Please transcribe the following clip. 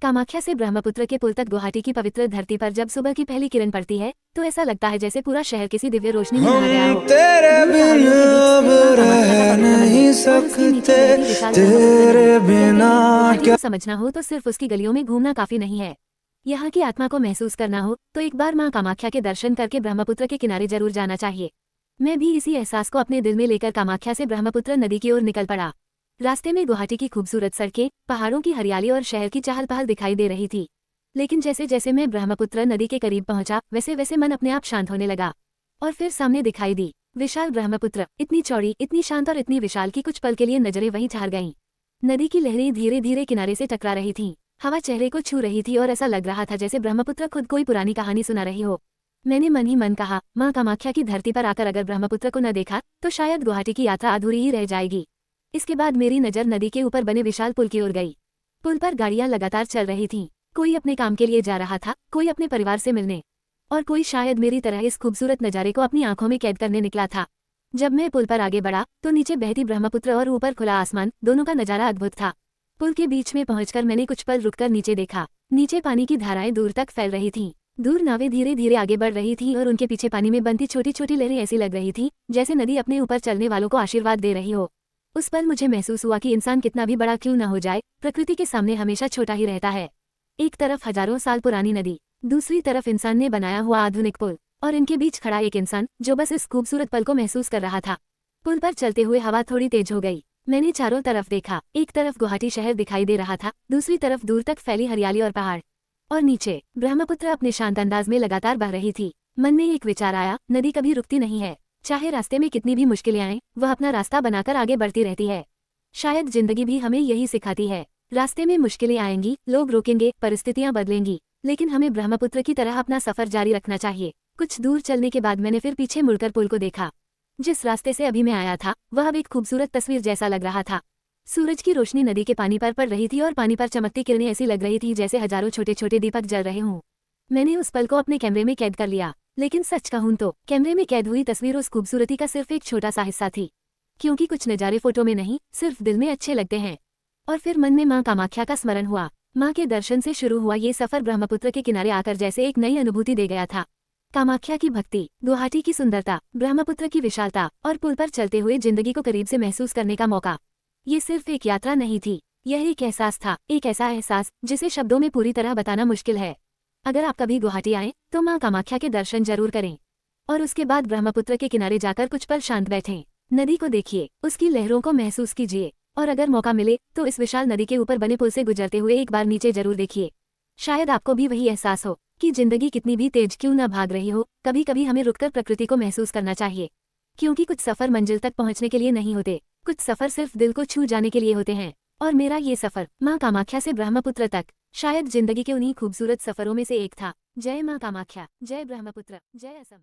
कामाख्या से ब्रह्मपुत्र के पुल तक गुवाहाटी की पवित्र धरती पर जब सुबह की पहली किरण पड़ती है तो ऐसा लगता है जैसे पूरा शहर किसी दिव्य रोशनी में नहा गया हो। तेरे दूर बिन पहाड़ियों के बीच अब स्थित मां कामाख्या का रह पवित्र मंदिर और उसके नीचे बहती नहीं विशाल सकते, ब्रह्मपुत्र नदी। तेरे कहते बिना हैं गुवाहाटी क्या। को समझना हो तो सिर्फ उसकी गलियों में घूमना काफी नहीं है। यहाँ की आत्मा को महसूस करना हो तो एक बार मां कामाख्या के दर्शन करके ब्रह्मपुत्र के किनारे जरूर जाना चाहिए। मैं भी इसी एहसास को अपने दिल में लेकर कामाख्या से ब्रह्मपुत्र नदी की ओर निकल पड़ा। रास्ते में गुवाहाटी की खूबसूरत सड़कें, पहाड़ों की हरियाली और शहर की चहल पहल दिखाई दे रही थी। लेकिन जैसे जैसे मैं ब्रह्मपुत्र नदी के करीब पहुंचा वैसे वैसे मन अपने आप शांत होने लगा। और फिर सामने दिखाई दी विशाल ब्रह्मपुत्र, इतनी चौड़ी, इतनी शांत और इतनी विशाल कि कुछ पल के लिए नजरें वहीं ठहर गईं। नदी की लहरें धीरे धीरे किनारे से टकरा रही थीं। हवा चेहरे को छू रही थी और ऐसा लग रहा था जैसे ब्रह्मपुत्र खुद कोई पुरानी कहानी सुना रही हो। मैंने मन ही मन कहा, मां कामाख्या की धरती पर आकर अगर ब्रह्मपुत्र को न देखा तो शायद गुवाहाटी की यात्रा अधूरी ही रह जाएगी। इसके बाद मेरी नजर नदी के ऊपर बने विशाल पुल की ओर गई। पुल पर गाड़ियां लगातार चल रही थीं। कोई अपने काम के लिए जा रहा था, कोई अपने परिवार से मिलने, और कोई शायद मेरी तरह इस खूबसूरत नजारे को अपनी आंखों में कैद करने निकला था। जब मैं पुल पर आगे बढ़ा तो नीचे बहती ब्रह्मपुत्र और ऊपर खुला आसमान, दोनों का नजारा अद्भुत था। पुल के बीच में पहुंचकर मैंने कुछ पल रुककर नीचे देखा। नीचे पानी की धाराएं दूर तक फैल रही थीं। दूर नावें धीरे धीरे आगे बढ़ रही थीं और उनके पीछे पानी में बनती छोटी छोटी लहरें ऐसी लग रही थीं जैसे नदी अपने ऊपर चलने वालों को आशीर्वाद दे रही हो। उस पल मुझे महसूस हुआ कि इंसान कितना भी बड़ा क्यों न हो जाए, प्रकृति के सामने हमेशा छोटा ही रहता है। एक तरफ हजारों साल पुरानी नदी, दूसरी तरफ इंसान ने बनाया हुआ आधुनिक पुल, और इनके बीच खड़ा एक इंसान जो बस इस खूबसूरत पल को महसूस कर रहा था। पुल पर चलते हुए हवा थोड़ी तेज हो गई। मैंने चारों तरफ देखा। एक तरफ गुवाहाटी शहर दिखाई दे रहा था, दूसरी तरफ दूर तक फैली हरियाली और पहाड़, और नीचे ब्रह्मपुत्र अपने शांत अंदाज में लगातार बह रही थी। मन में एक विचार आया, नदी कभी रुकती नहीं है। चाहे रास्ते में कितनी भी मुश्किलें आएं, वह अपना रास्ता बनाकर आगे बढ़ती रहती है। शायद जिंदगी भी हमें यही सिखाती है। रास्ते में मुश्किलें आएंगी, लोग रोकेंगे, परिस्थितियां बदलेंगी, लेकिन हमें ब्रह्मपुत्र की तरह अपना सफर जारी रखना चाहिए। कुछ दूर चलने के बाद मैंने फिर पीछे मुड़कर पुल को देखा। जिस रास्ते से अभी मैं आया था वह अब एक खूबसूरत तस्वीर जैसा लग रहा था। सूरज की रोशनी नदी के पानी पर पड़ रही थी और पानी पर चमकती किरणें ऐसी लग रही थी जैसे हजारों छोटे छोटे दीपक जल रहे हों। मैंने उस पल को अपने कैमरे में कैद कर लिया। लेकिन सच कहूं तो कैमरे में कैद हुई तस्वीर उस खूबसूरती का सिर्फ एक छोटा सा हिस्सा थी, क्योंकि कुछ नज़ारे फोटो में नहीं, सिर्फ दिल में अच्छे लगते हैं। और फिर मन में मां कामाख्या का स्मरण हुआ। मां के दर्शन से शुरू हुआ ये सफर ब्रह्मपुत्र के किनारे आकर जैसे एक नई अनुभूति दे गया था। कामाख्या की भक्ति, गुवाहाटी की सुंदरता, ब्रह्मपुत्र की विशालता और पुल पर चलते हुए जिंदगी को करीब से महसूस करने का मौका। ये सिर्फ एक यात्रा नहीं थी, यह एक एहसास था, एक ऐसा एहसास जिसे शब्दों में पूरी तरह बताना मुश्किल है। अगर आप कभी गुवाहाटी आएं तो मां कामाख्या के दर्शन जरूर करें, और उसके बाद ब्रह्मपुत्र के किनारे जाकर कुछ पल शांत बैठें। नदी को देखिए, उसकी लहरों को महसूस कीजिए, और अगर मौका मिले तो इस विशाल नदी के ऊपर बने पुल से गुजरते हुए एक बार नीचे जरूर देखिए। शायद आपको भी वही एहसास हो कि जिंदगी कितनी भी तेज क्यों न भाग रही हो, कभी कभी हमें रुककर प्रकृति को महसूस करना चाहिए। क्योंकि कुछ सफर मंजिल तक पहुंचने के लिए नहीं होते, कुछ सफर सिर्फ दिल को छू जाने के लिए होते हैं। और मेरा ये सफर मां कामाख्या से ब्रह्मपुत्र तक शायद जिंदगी के उन्हीं खूबसूरत सफरों में से एक था। जय मां कामाख्या, जय ब्रह्मपुत्र, जय असम।